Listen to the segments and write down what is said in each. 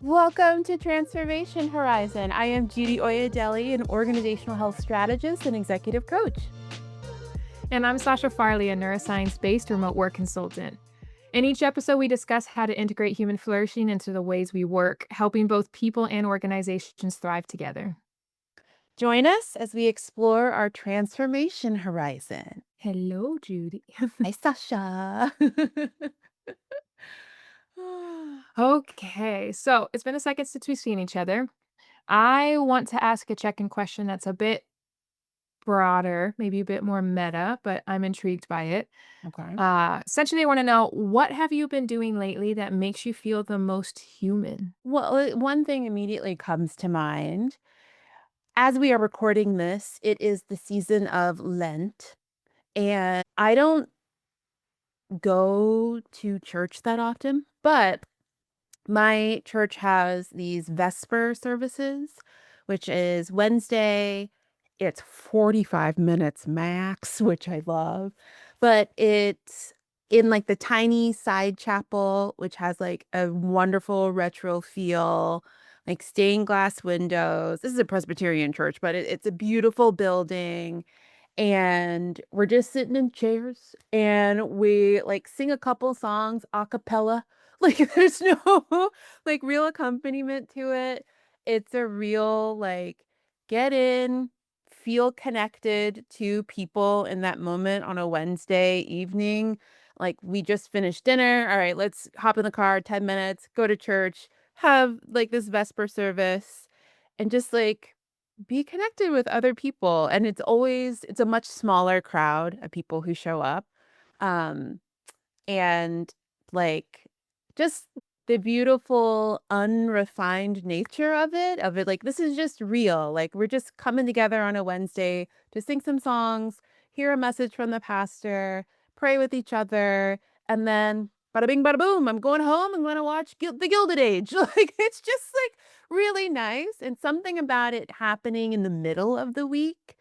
Welcome to Transformation Horizon. I am Judy Oyedeli, an organizational health strategist and executive coach. And I'm Sasha Farley, a neuroscience based remote work consultant. In each episode, we discuss how to integrate human flourishing into the ways we work, helping both people and organizations thrive together. Join us as we explore our transformation horizon. Hello, Judy. Hi, Sasha. Okay, so it's been a second since we've seen each other. I want to ask a check in question that's a bit broader, maybe a bit more meta, but I'm intrigued by it. Okay. Essentially, I want to know, what have you been doing lately that makes you feel the most human? One thing immediately comes to mind. As we are recording this, it is the season of Lent, and I don't go to church that often, but my church has these Vesper services, which is Wednesday. It's 45 minutes max, which I love. But it's in like the tiny side chapel, which has like a wonderful retro feel, like stained glass windows. This is a Presbyterian church, but it's a beautiful building, and we're just sitting in chairs and we like sing a couple songs a cappella. Like there's no like real accompaniment to it. It's a real like get in, feel connected to people in that moment on a Wednesday evening. Like we just finished dinner. All right, let's hop in the car 10 minutes, go to church, have like this Vesper service, and just like be connected with other people, and it's a much smaller crowd of people who show up, um, and, like, just the beautiful, unrefined nature of it, like, this is just real, like, we're just coming together on a Wednesday to sing some songs, hear a message from the pastor, pray with each other, and then bada bing, bada boom, I'm going home, I'm gonna watch The Gilded Age, like, it's just, like, really nice, and something about it happening in the middle of the week,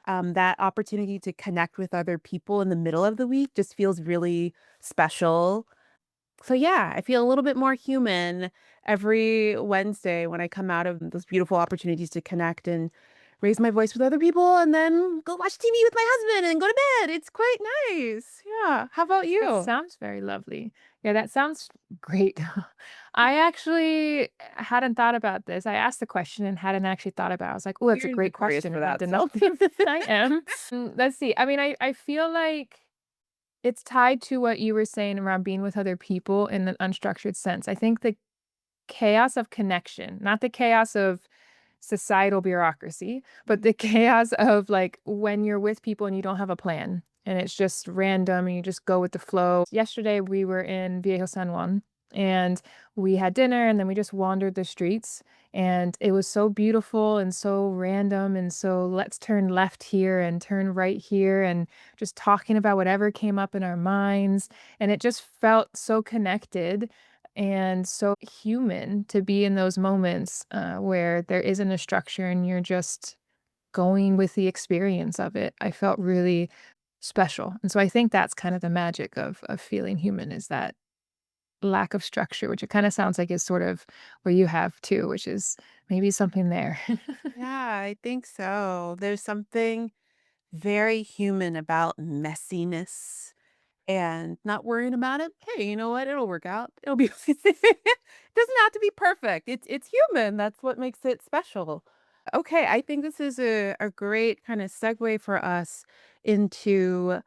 that opportunity to connect with other people in the middle of the week just feels really special. So yeah, I feel a little bit more human every Wednesday when I come out of those beautiful opportunities to connect and raise my voice with other people and then go watch TV with my husband and go to bed. It's quite nice. Yeah. How about That you? sounds very lovely. Yeah, that sounds great. I actually hadn't thought about this. I asked the question and hadn't actually thought about it. I was like, oh, that's a You're great notorious question. for And I that, didn't know. so. I am. Let's see. I mean, I feel like it's tied to what you were saying around being with other people in an unstructured sense. I think the chaos of connection, not the chaos of societal bureaucracy, but the chaos of, like, when you're with people and you don't have a plan, and it's just random and you just go with the flow. Yesterday, we were in Viejo San Juan, and we had dinner, and then we just wandered the streets, and it was so beautiful and so random, and so let's turn left here and turn right here, and just talking about whatever came up in our minds, and it just felt so connected and so human to be in those moments, where there isn't a structure and you're just going with the experience of it. I felt really special, and so I think that's kind of the magic of feeling human, is that lack of structure, which it kinda sounds like is sort of where you have too, which is maybe something there. Yeah, I think so. There's something very human about messiness and not worrying about it. Hey, you know what? It'll work out. It'll be it doesn't have to be perfect. It's human. That's what makes it special. Okay, I think this is a great kind of segue for us into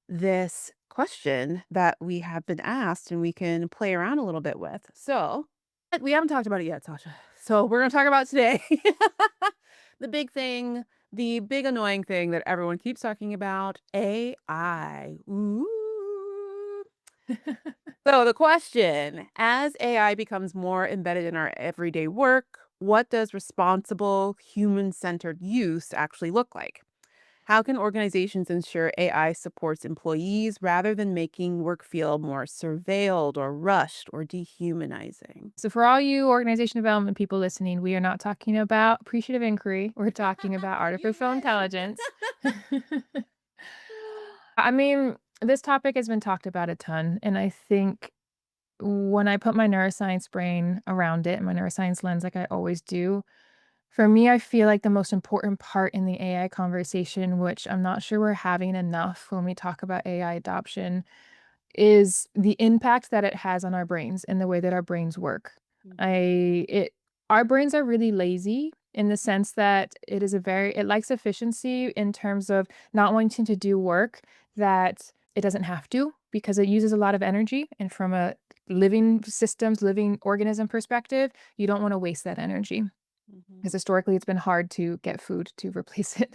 this question that we have been asked and we can play around a little bit with. So, but we haven't talked about it yet, Sasha. So, we're going to talk about today the big thing, the big annoying thing that everyone keeps talking about, AI. Ooh. So, the question, as AI becomes more embedded in our everyday work, what does responsible human-centered use actually look like? How can organizations ensure AI supports employees rather than making work feel more surveilled or rushed or dehumanizing? So for all you organization development people listening, we are not talking about appreciative inquiry. We're talking about You artificial wish. intelligence. I mean, this topic has been talked about a ton, and I think when I put my neuroscience brain around it and my neuroscience lens like I always do, for me, I feel like the most important part in the AI conversation, which I'm not sure we're having enough when we talk about AI adoption, is the impact that it has on our brains and the way that our brains work. Mhm. I it Our brains are really lazy in the sense that it likes efficiency in terms of not wanting to do work that it doesn't have to because it uses a lot of energy, and from a living organism perspective, you don't want to waste that energy Mhm. because historically it's been hard to get food to replace it.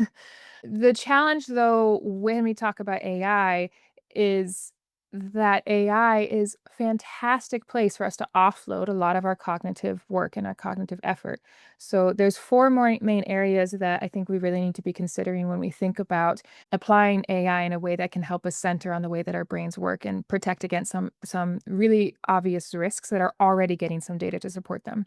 The challenge, though, when we talk about AI is that AI is a fantastic place for us to offload a lot of our cognitive work and our cognitive effort. So there's four more main areas that I think we really need to be considering when we think about applying AI in a way that can help us center on the way that our brains work and protect against some really obvious risks that are already getting some data to support them.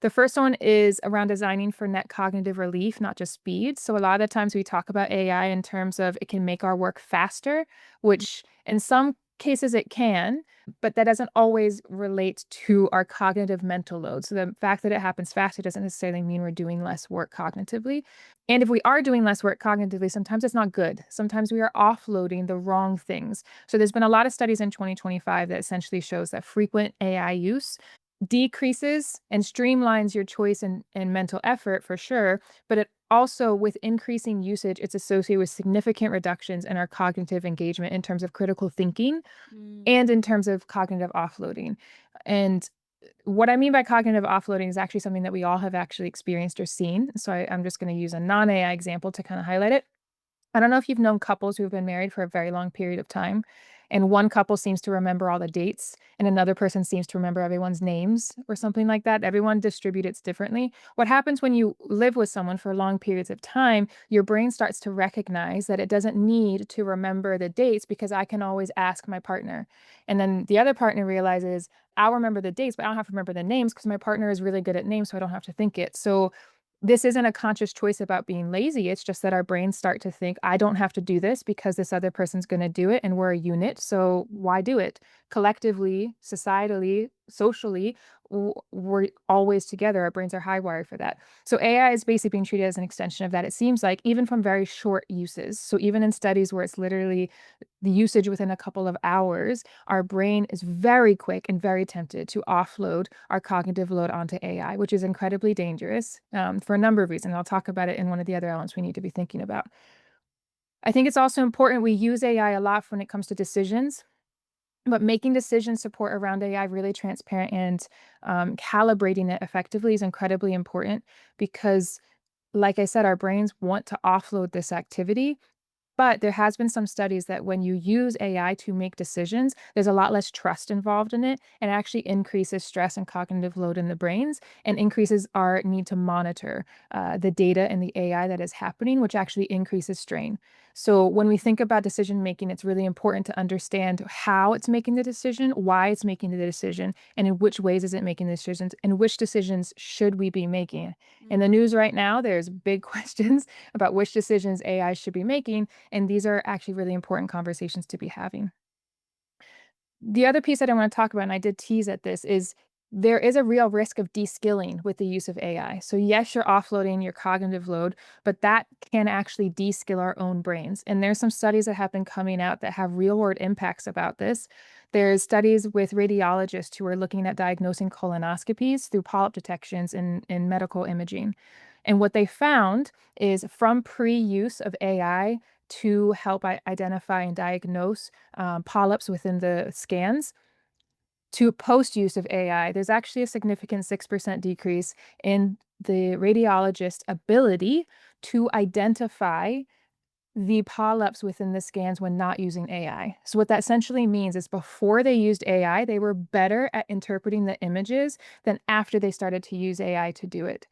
The first one is around designing for net cognitive relief, not just speed. So a lot of the times we talk about AI in terms of it can make our work faster, which in some cases it can, but that doesn't always relate to our cognitive mental load. So the fact that it happens faster doesn't necessarily mean we're doing less work cognitively. And if we are doing less work cognitively, sometimes it's not good. Sometimes we are offloading the wrong things. So there's been a lot of studies in 2025 that essentially shows that frequent AI use decreases and streamlines your choice and mental effort for sure, but it also, with increasing usage, it's associated with significant reductions in our cognitive engagement in terms of critical thinking Mm. and in terms of cognitive offloading. And what I mean by cognitive offloading is actually something that we all have actually experienced or seen. So I'm just going to use a non AI example to kind of highlight it. I don't know if you've known couples who have been married for a very long period of time, and one couple seems to remember all the dates, and another person seems to remember everyone's names or something like that. Everyone distributes differently. What happens when you live with someone for long periods of time, your brain starts to recognize that it doesn't need to remember the dates because I can always ask my partner. And then the other partner realizes, I'll remember the dates, but I don't have to remember the names because my partner is really good at names, so I don't have to think it. So this isn't a conscious choice about being lazy. It's just that our brains start to think, I don't have to do this because this other person's going to do it and we're a unit. So why do it? Collectively, societally, socially, we're always together. Our brains are hardwired for that. So AI is basically being treated as an extension of that. It seems like even from very short uses. So even in studies where it's literally the usage within a couple of hours, our brain is very quick and very tempted to offload our cognitive load onto AI, which is incredibly dangerous for a number of reasons. I'll talk about it in one of the other elements we need to be thinking about. I think it's also important we use AI a lot when it comes to decisions, but making decision support around AI really transparent and calibrating it effectively is incredibly important because, like I said, our brains want to offload this activity, but there has been some studies that when you use AI to make decisions, there's a lot less trust involved in it and actually increases stress and cognitive load in the brains and increases our need to monitor the data and the AI that is happening, which actually increases strain. So when we think about decision making, it's really important to understand how it's making the decision, why it's making the decision, and in which ways is it making the decisions, and which decisions should we be making. In the Mhm. news right now, there's big questions about which decisions AI should be making, and these are actually really important conversations to be having. The other piece that I want to talk about, and I did tease at this, is there is a real risk of de-skilling with the use of AI. So yes, you're offloading your cognitive load, but that can actually de-skill our own brains. And there's some studies that have been coming out that have real world impacts about this. There's studies with radiologists who are looking at diagnosing colonoscopies through polyp detections in medical imaging. And what they found is from pre-use of AI to help identify and diagnose polyps within the scans to post use of AI, there's actually a significant 6% decrease in the radiologist's ability to identify the polyps within the scans when not using AI. So what that essentially means is before they used AI, they were better at interpreting the images than after they started to use AI to do it.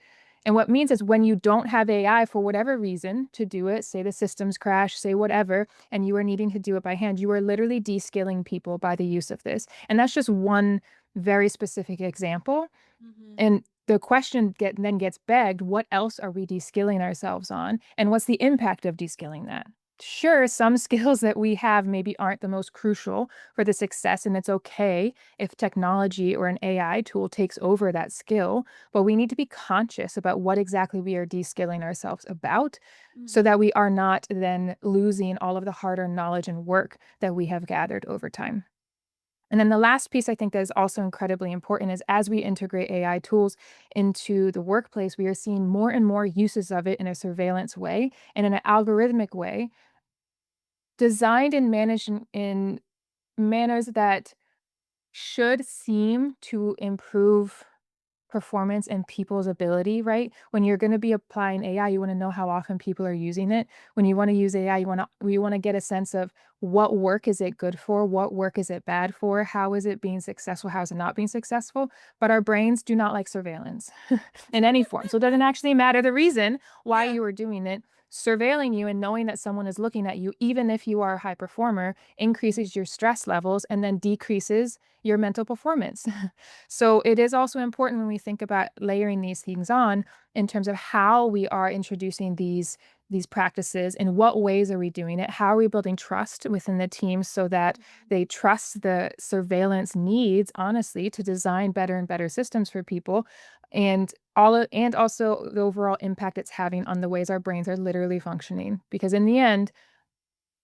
And what means is when you don't have AI for whatever reason to do it, say the systems crash, say whatever, and you are needing to do it by hand, you are literally descaling people by the use of this. And that's just one very specific example. Mhm. And the question then gets begged, what else are we deskilling ourselves on? And what's the impact of deskilling that? Sure, some skills that we have maybe aren't the most crucial for the success, and it's okay if technology or an AI tool takes over that skill, but we need to be conscious about what exactly we are de-skilling ourselves about so Mhm. that we are not then losing all of the hard-earned knowledge and work that we have gathered over time. And then the last piece I think that is also incredibly important is as we integrate AI tools into the workplace, we are seeing more and more uses of it in a surveillance way and in an algorithmic way, designed and managed in manners that should seem to improve performance and people's ability, right? When you're gonna be applying AI, you wanna know how often people are using it. When you wanna use AI, you wanna get a sense of what work is it good for, what work is it bad for, how is it being successful, how is it not being successful? But our brains do not like surveillance in any form. So it doesn't actually matter the reason why Yeah. you are doing it. Surveilling you and knowing that someone is looking at you, even if you are a high performer, increases your stress levels and then decreases your mental performance. So it is also important when we think about layering these things on in terms of how we are introducing these practices, in what ways are we doing it, how are we building trust within the team so that they trust the surveillance needs honestly to design better and better systems for people, and and also the overall impact it's having on the ways our brains are literally functioning, because in the end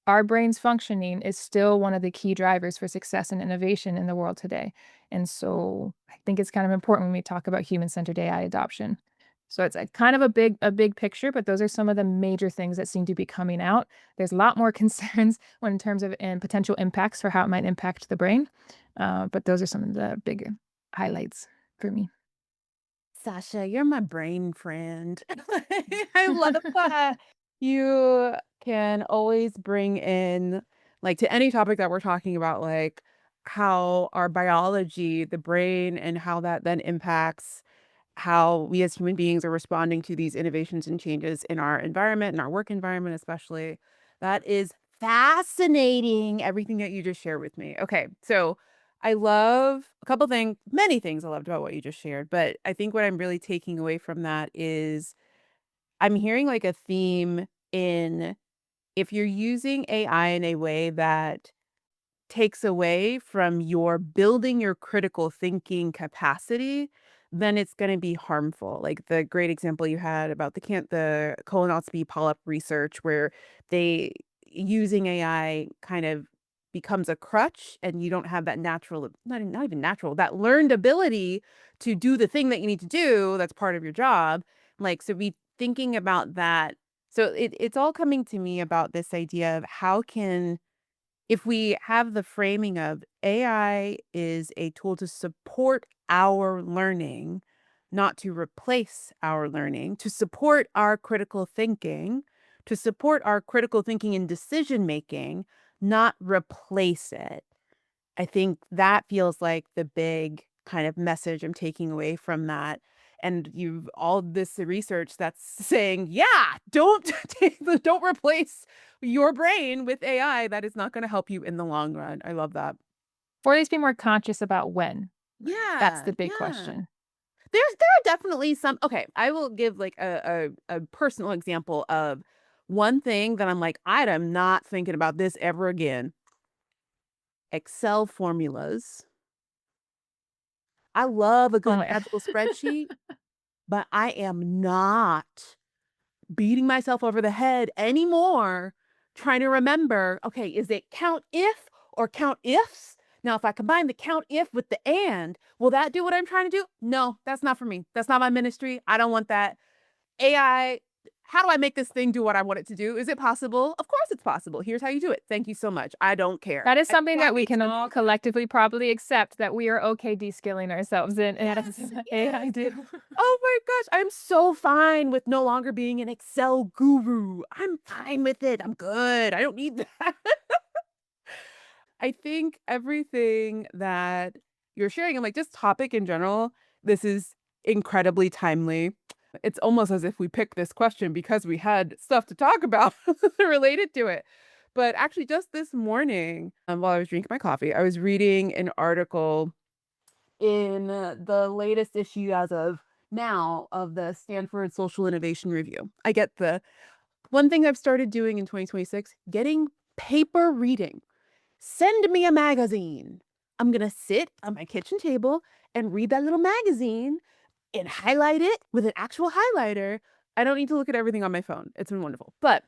our brains functioning is still one of the key drivers for success and innovation in the world today. And so I think it's kind of important when we talk about human-centered AI adoption. So it's a kind of a big picture, but those are some of the major things that seem to be coming out. There's a lot more concerns when in terms of and potential impacts for how it might impact the brain. But those are some of the big highlights for me. Sasha, you're my brain friend. I love that you can always bring in, like, to any topic that we're talking about, like how our biology, the brain, and how that then impacts how we as human beings are responding to these innovations and changes in our environment, in our work environment, especially. That is fascinating, everything that you just shared with me. Okay, so I love a couple things, many things I loved about what you just shared, but I think what I'm really taking away from that is I'm hearing like a theme in if you're using AI in a way that takes away from your building your critical thinking capacity, then it's gonna be harmful. Like the great example you had about the colonoscopy polyp research where they using AI kind of becomes a crutch and you don't have that natural, not even natural, that learned ability to do the thing that you need to do that's part of your job. Like, so be thinking about that. So it's all coming to me about this idea of how can if we have the framing of AI is a tool to support our learning, not to replace our learning, to support our critical thinking, to support our critical thinking and decision making, not replace it. I think that feels like the big kind of message I'm taking away from that. And you've all this research that's saying, yeah, don't don't replace your brain with AI. That is not going to help you in the long run. I love that. Or at least be more conscious about when. That's Yeah, the big yeah. question. There are definitely some. Okay, I will give like a personal example of one thing that I'm like, I am not thinking about this ever again. Excel formulas. I love a Oh good my magical spreadsheet. But I am not beating myself over the head anymore trying to remember, okay, is it count if or count ifs? Now, if I combine the count if with the and, will that do what I'm trying to do? No, that's not for me. That's not my ministry. I don't want that. AI, how do I make this thing do what I want it to do? Is it possible? Of course it's possible. Here's how you do it. Thank you so much. I don't care. That is And something that that we makes can sense. all collectively probably accept that we are okay de-skilling ourselves in, and that's Yes, what AI yes. do. Oh my gosh, I'm so fine with no longer being an Excel guru. I'm fine with it. I'm good. I don't need that. I think everything that you're sharing and like just topic in general, this is incredibly timely. It's almost as if we picked this question because we had stuff to talk about related to it. But actually, just this morning, while I was drinking my coffee, I was reading an article in the latest issue as of now of the Stanford Social Innovation Review. I get One thing I've started doing in 2026, getting paper reading. Send me a magazine. I'm gonna sit on my kitchen table and read that little magazine and highlight it with an actual highlighter. I don't need to look at everything on my phone. It's been wonderful. But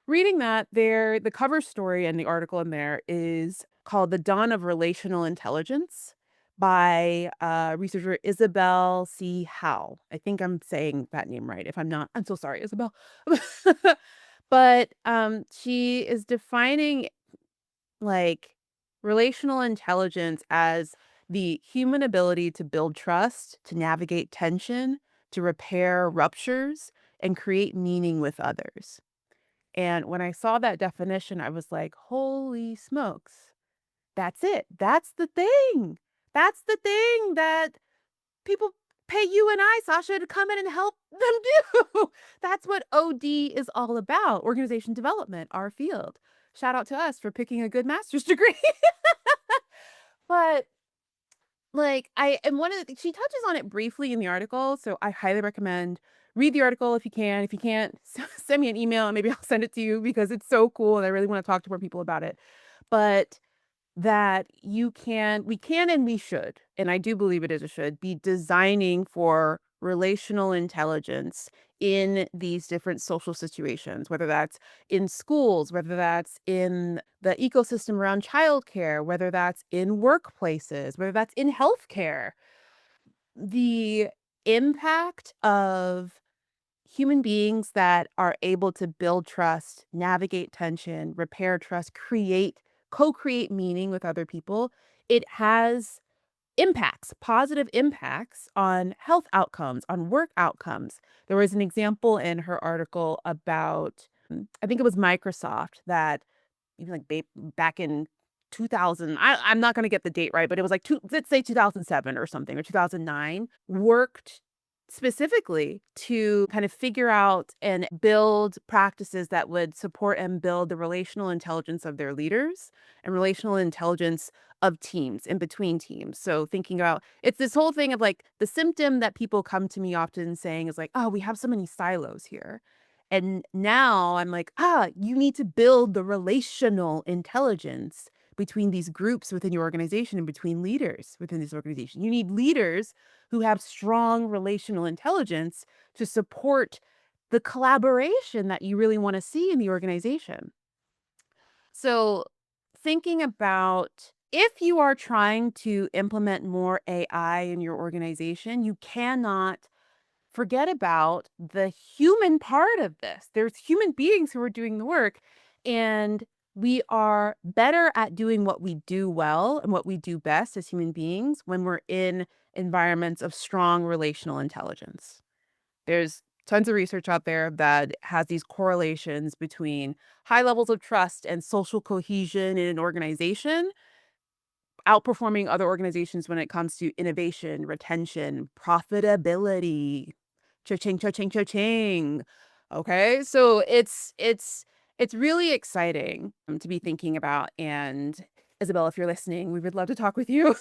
reading that, the cover story and the article in there is called The Dawn of Relational Intelligence by researcher Isabel C. Howe. I think I'm saying that name right. If I'm not, I'm so sorry, Isabel. But she is defining like relational intelligence as the human ability to build trust, to navigate tension, to repair ruptures, and create meaning with others. And when I saw that definition, I was like, holy smokes, that's it. That's the thing. That's the thing that people pay you and I, Sasha, to come in and help them do. That's what OD is all about, organization development, our field. Shout out to us for picking a good master's degree. But like I and one of the she touches on it briefly in the article, so I highly recommend read the article if you can. If you can't, send me an email and maybe I'll send it to you because it's so cool and I really want to talk to more people about it. But that we can and we should, and I do believe it is a should, be designing for relational intelligence in these different social situations, whether that's in schools, whether that's in the ecosystem around childcare, whether that's in workplaces, whether that's in healthcare. The impact of human beings that are able to build trust, navigate tension, repair trust, co-create meaning with other people, it has impacts, positive impacts on health outcomes, on work outcomes. There was an example in her article about, I think it was Microsoft that even like back in 2000, I'm not going to get the date right, but it was like let's say 2007 or something or 2009, worked specifically to kind of figure out and build practices that would support and build the relational intelligence of their leaders and relational intelligence of teams in between teams. So thinking about it's this whole thing of like the symptom that people come to me often saying is like, oh, we have so many silos here. And now I'm like, you need to build the relational intelligence between these groups within your organization and between leaders within this organization. You need leaders who have strong relational intelligence to support the collaboration that you really want to see in the organization. So, thinking about if you are trying to implement more AI in your organization, you cannot forget about the human part of this. There's human beings who are doing the work, and we are better at doing what we do well and what we do best as human beings when we're in environments of strong relational intelligence. There's tons of research out there that has these correlations between high levels of trust and social cohesion in an organization outperforming other organizations when it comes to innovation, retention, profitability. Cha-ching, cha-ching, cha-ching. Okay, so it's really exciting to be thinking about. And Isabel, if you're listening, we would love to talk with you.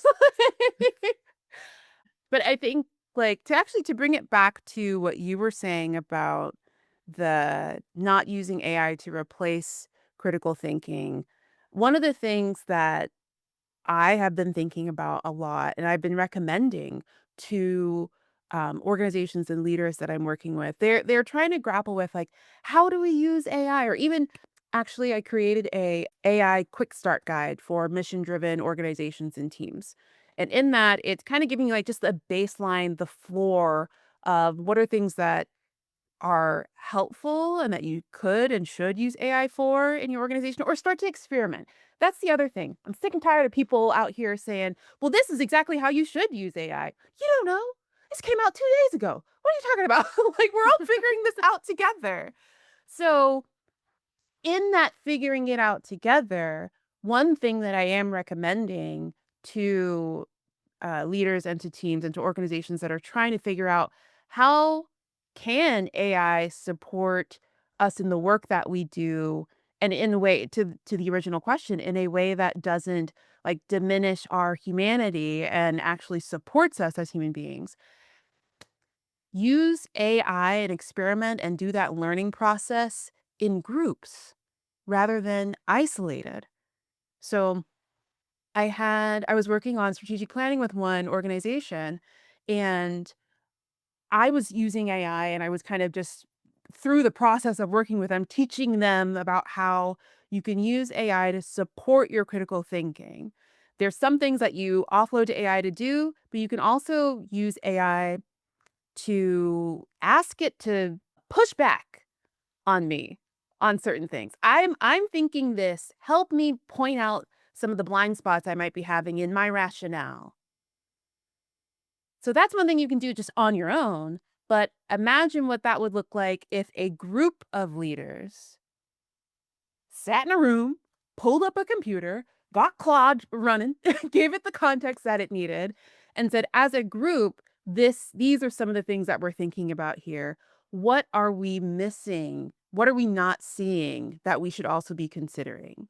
But I think like to bring it back to what you were saying about the not using AI to replace critical thinking. One of the things that I have been thinking about a lot, and I've been recommending to organizations and leaders that I'm working with. They're trying to grapple with like, how do we use AI? Or even actually, I created a AI quick start guide for mission driven organizations and teams. And in that, it's kind of giving you like just a baseline, the floor of what are things that are helpful and that you could and should use AI for in your organization or start to experiment. That's the other thing. I'm sick and tired of people out here saying, well, this is exactly how you should use AI. You don't know. This came out 2 days ago. What are you talking about? Like, we're all figuring this out together. So, in that figuring it out together, one thing that I am recommending to leaders and to teams and to organizations that are trying to figure out how can AI support us in the work that we do and in a way to the original question in a way that doesn't like diminish our humanity and actually supports us as human beings. Use AI and experiment and do that learning process in groups rather than isolated. So I was working on strategic planning with one organization, and I was using AI, and I was kind of just through the process of working with them, teaching them about how you can use AI to support your critical thinking. There's some things that you offload to AI to do, but you can also use AI to ask it to push back on me on certain things. I'm thinking this, help me point out some of the blind spots I might be having in my rationale. So that's one thing you can do just on your own, but imagine what that would look like if a group of leaders sat in a room, pulled up a computer, got Claude running, gave it the context that it needed, and said, as a group, these are some of the things that we're thinking about here. What are we missing? What are we not seeing that we should also be considering?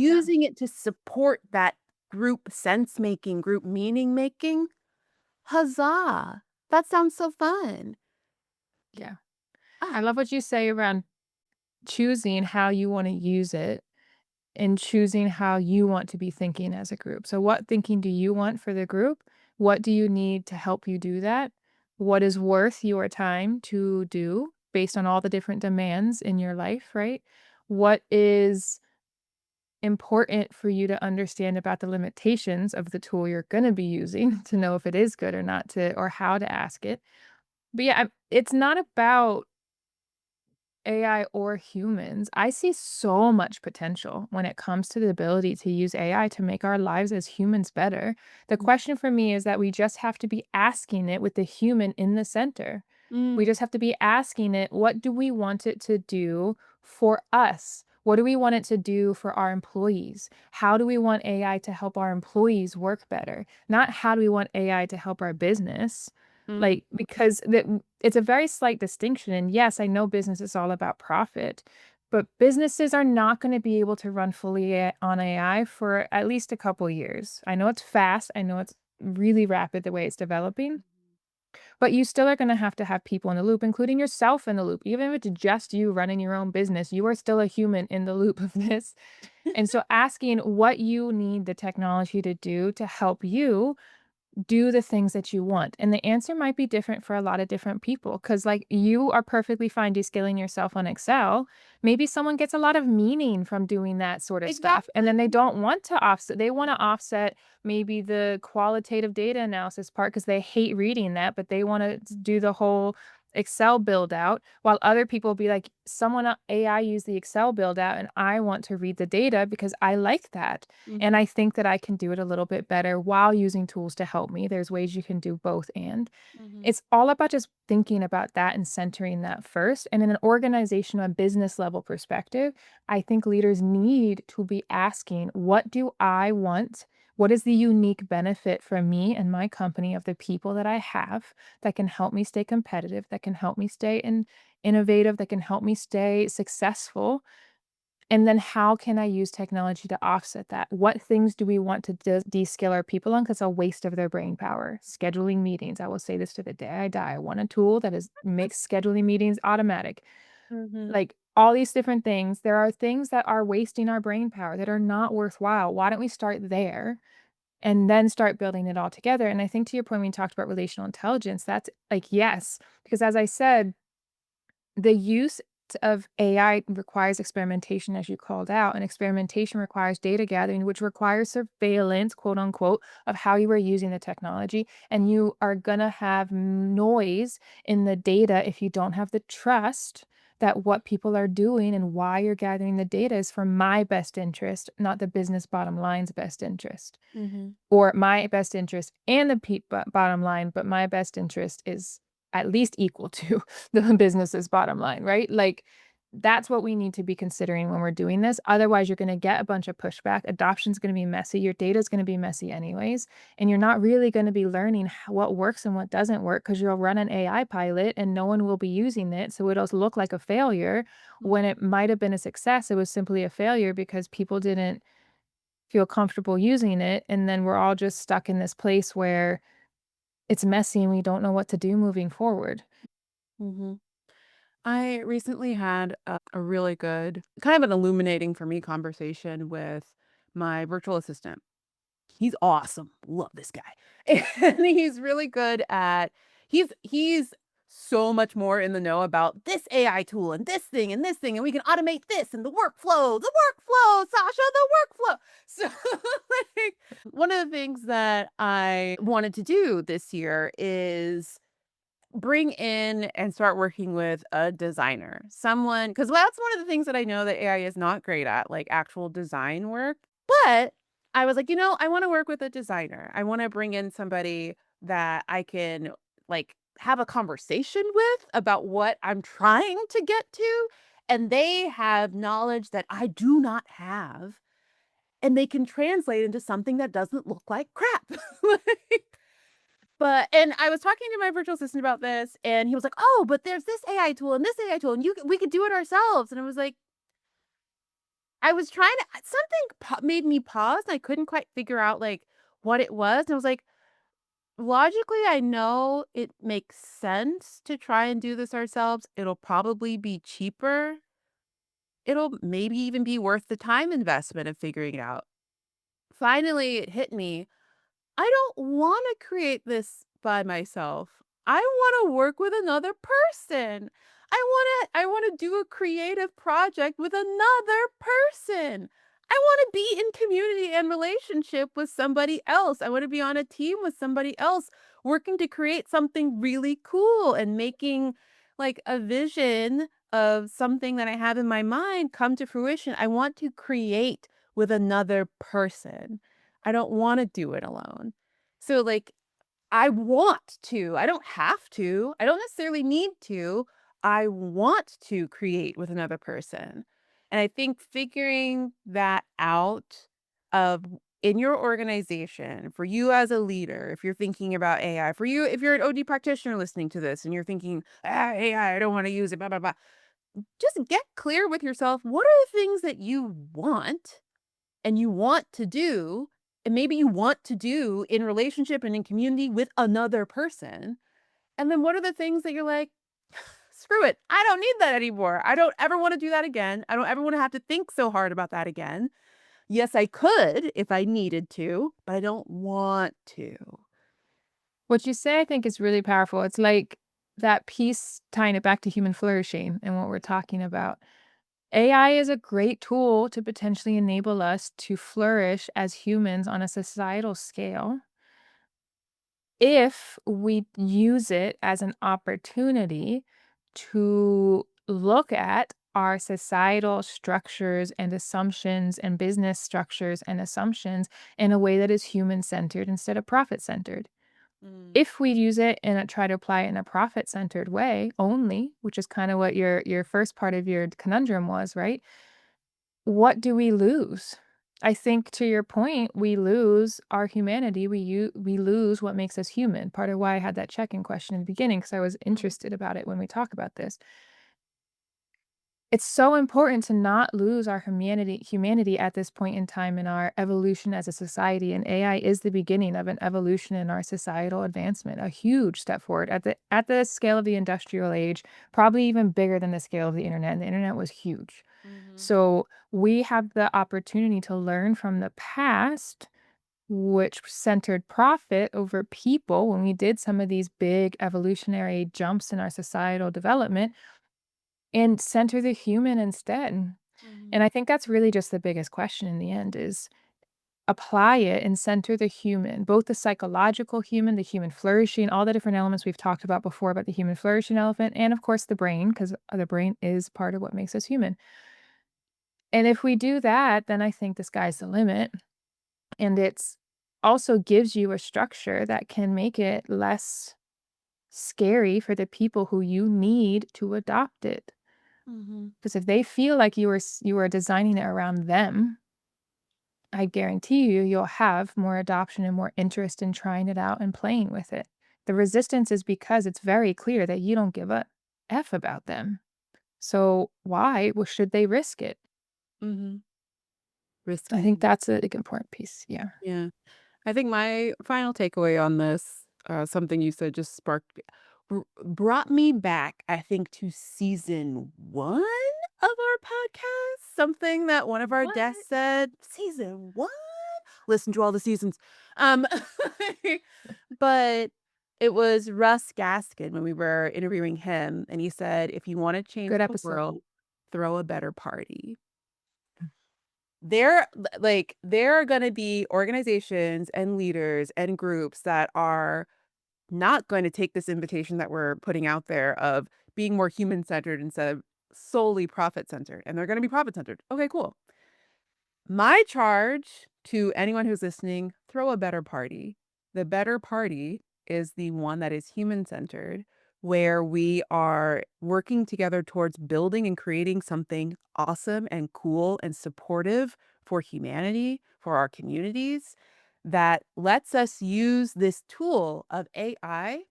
Yeah. Using it to support that group sense making, group meaning making. Huzzah! That sounds so fun. Yeah. Ah, I love what you say around choosing how you wanna use it and choosing how you want to be thinking as a group. So what thinking do you want for the group? What do you need to help you do that? What is worth your time to do based on all the different demands in your life, right? What is important for you to understand about the limitations of the tool you're gonna be using to know if it is good or not to or how to ask it. But yeah, it's not about AI or humans. I see so much potential when it comes to the ability to use AI to make our lives as humans better. The question for me is that we just have to be asking it with the human in the center. We mm, just have to be asking it, what do we want it to do for us? What do we want it to do for our employees? How do we want AI to help our employees work better? Not how do we want AI to help our business? mm, Like, because it's a very slight distinction, and yes, I know business is all about profit, but businesses are not gonna be able to run fully on AI for at least a couple years. I know it's fast, I know it's really rapid the way it's developing, but you still are gonna have to have people in the loop, including yourself in the loop. Even if it's just you running your own business, you are still a human in the loop of this. And so asking what you need the technology to do to help you do the things that you want? And the answer might be different for a lot of different people because, like, you are perfectly fine descaling yourself on Excel. Maybe someone gets a lot of meaning from doing that sort of stuff, and exactly. then they don't want to offset. They want to offset maybe the qualitative data analysis part because they hate reading that, but they want to do the whole Excel build out, while other people be like, someone AI use the Excel build out, and I want to read the data because I like that. And Mhm, I think that I can do it a little bit better while using tools to help me. There's ways you can do both and. mhm, It's all about just thinking about that and centering that first. And in an organizational and business level perspective, I think leaders need to be asking, what do I want? What is the unique benefit for me and my company of the people that I have that can help me stay competitive, that can help me stay innovative, that can help me stay successful? And then how can I use technology to offset that? What things do we want to descale our people on? Because a waste of their brain power. Scheduling meetings. I will say this to the day I die. I want a tool that is makes scheduling meetings automatic. mhm, Like all these different things, there are things that are wasting our brain power that are not worthwhile. Why don't we start there and then start building it all together? And I think to your point when you talked about relational intelligence, that's like yes, because as I said, the use of AI requires experimentation, as you called out, and experimentation requires data gathering, which requires surveillance, quote unquote, of how you are using the technology. And you are going to have noise in the data if you don't have the trust that what people are doing and why you're gathering the data is for my best interest, not the business bottom line's best interest, mhm, or my best interest and the bottom line, but my best interest is at least equal to the business's bottom line, right? Like that's what we need to be considering when we're doing this. Otherwise, you're going to get a bunch of pushback. Adoption's going to be messy. Your data is going to be messy anyways, and you're not really going to be learning what works and what doesn't work because you'll run an AI pilot and no one will be using it, so it'll look like a failure when mhm, it might have been a success. It was simply a failure because people didn't feel comfortable using it, and then we're all just stuck in this place where it's messy and we don't know what to do moving forward. mhm. I recently had a really good, kind of an illuminating for me conversation with my virtual assistant. He's awesome. Love this guy. And he's really good at he's so much more in the know about this AI tool and this thing, and we can automate this and the workflow, Sasha, the workflow. So like one of the things that I wanted to do this year is bring in and start working with a designer. Someone, because that's one of the things that I know that AI is not great at, like actual design work. But I was like, I want to work with a designer. I want to bring in somebody that I can like have a conversation with about what I'm trying to get to. And they have knowledge that I do not have. And they can translate into something that doesn't look like crap. Like, and I was talking to my virtual assistant about this, and he was like, "Oh, but there's this AI tool and this AI tool, and we could do it ourselves." And I was like, I was trying to something made me pause, and I couldn't quite figure out like what it was. And I was like, logically, I know it makes sense to try and do this ourselves. It'll probably be cheaper. It'll maybe even be worth the time investment of figuring it out. Finally, it hit me. I don't wanna create this by myself. I wanna work with another person. I wanna do a creative project with another person. I wanna be in community and relationship with somebody else. I wanna be on a team with somebody else, working to create something really cool and making, like, a vision of something that I have in my mind come to fruition. I want to create with another person. I don't wanna do it alone. So, like, I want to. I don't have to. I don't necessarily need to. I want to create with another person. And I think figuring that out of in your organization, for you as a leader, if you're thinking about AI, for you, if you're an OD practitioner listening to this and you're thinking, AI, I don't want to use it, blah, blah, blah. Just get clear with yourself. What are the things that you want and you want to do, and maybe you want to do in relationship and in community with another person. And then what are the things that you're like, screw it, I don't need that anymore. I don't ever want to do that again. I don't ever want to have to think so hard about that again. Yes, I could if I needed to, but I don't want to. What you say, I think, is really powerful. It's like that piece tying it back to human flourishing and what we're talking about. AI is a great tool to potentially enable us to flourish as humans on a societal scale if we use it as an opportunity to look at our societal structures and assumptions and business structures and assumptions in a way that is human centered instead of profit centered. Mm, If we use it and try to apply it in a profit centered way only, which is kind of what your first part of your conundrum was, right? What do we lose? I think to your point, we lose our humanity. We lose what makes us human. Part of why I had that check-in question in the beginning, because I was mhm, interested about it when we talk about this. It's so important to not lose our humanity at this point in time in our evolution as a society, and AI is the beginning of an evolution in our societal advancement, a huge step forward at the scale of the industrial age, probably even bigger than the scale of the internet, and the internet was huge. mhm, So, we have the opportunity to learn from the past, which centered profit over people when we did some of these big evolutionary jumps in our societal development and center the human instead. mhm, And I think that's really just the biggest question in the end is apply it and center the human, both the psychological human, the human flourishing, all the different elements we've talked about before about the human flourishing elephant, and of course the brain, because the brain is part of what makes us human. And if we do that, then I think the sky's the limit. And it's also gives you a structure that can make it less scary for the people who you need to adopt it. mhm. Because if they feel like you were designing it around them, I guarantee you you'll have more adoption and more interest in trying it out and playing with it. The resistance is because it's very clear that you don't give a F about them. So why should they risk it? Mhm. I think Risking. that's a like, important piece. Yeah. Yeah. I think my final takeaway on this, something you said just sparked. brought me back, I think, to season 1 of our podcast, something that one of our What? guests said, "Season 1? Listen to all the seasons." Um, but it was Russ Gaskin when we were interviewing him, and he said, "If you wanna change Good the episode. world, throw a better party." There are gonna be organizations and leaders and groups that are not going to take this invitation that we're putting out there of being more human-centered instead of solely profit-centered, and they're gonna be profit-centered. Okay, cool. My charge to anyone who's listening, throw a better party. The better party is the one that is human-centered, where we are working together towards building and creating something awesome and cool and supportive for humanity, for our communities, that lets us use this tool of AI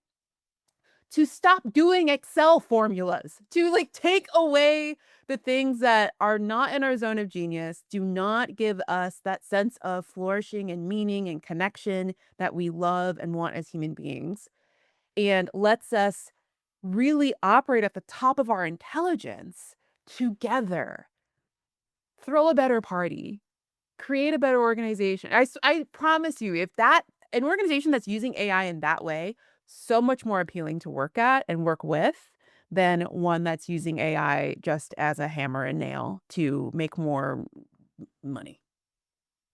to stop doing Excel formulas, to like take away the things that are not in our zone of genius, do not give us that sense of flourishing and meaning and connection that we love and want as human beings, and lets us really operate at the top of our intelligence together. Throw a better party. Create a better organization. I promise you, if that an organization that's using AI in that way, so much more appealing to work at and work with than one that's using AI just as a hammer and nail to make more money.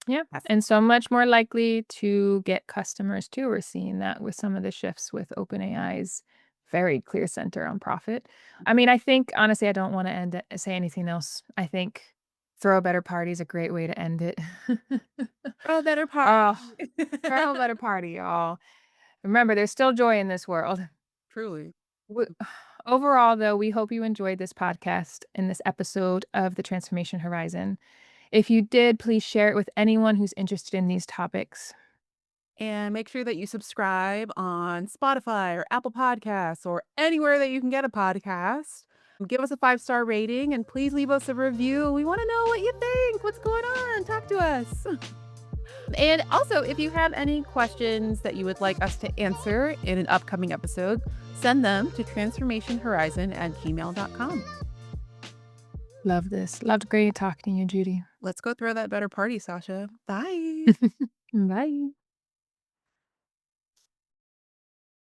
Yeah, That's and so much more likely to get customers too. We're seeing that with some of the shifts with OpenAI's very clear center on profit. I mean, I think honestly, I don't want to say anything else. I think throw a better party is a great way to end it. throw a better Oh, party. throw a better party, y'all. Remember, there's still joy in this world. Truly. W- Overall, though, we hope you enjoyed this podcast and this episode of the Transformation Horizon. If you did, please share it with anyone who's interested in these topics. And make sure that you subscribe on Spotify or Apple Podcasts or anywhere that you can get a podcast. Give us a 5-star rating and please leave us a review. We want to know what you think. What's going on? Talk to us. And also, if you have any questions that you would like us to answer in an upcoming episode, send them to transformationhorizon@gmail.com. Love this. Loved great talking to you, Judy. Let's go throw that better party, Sasha. Bye. Bye.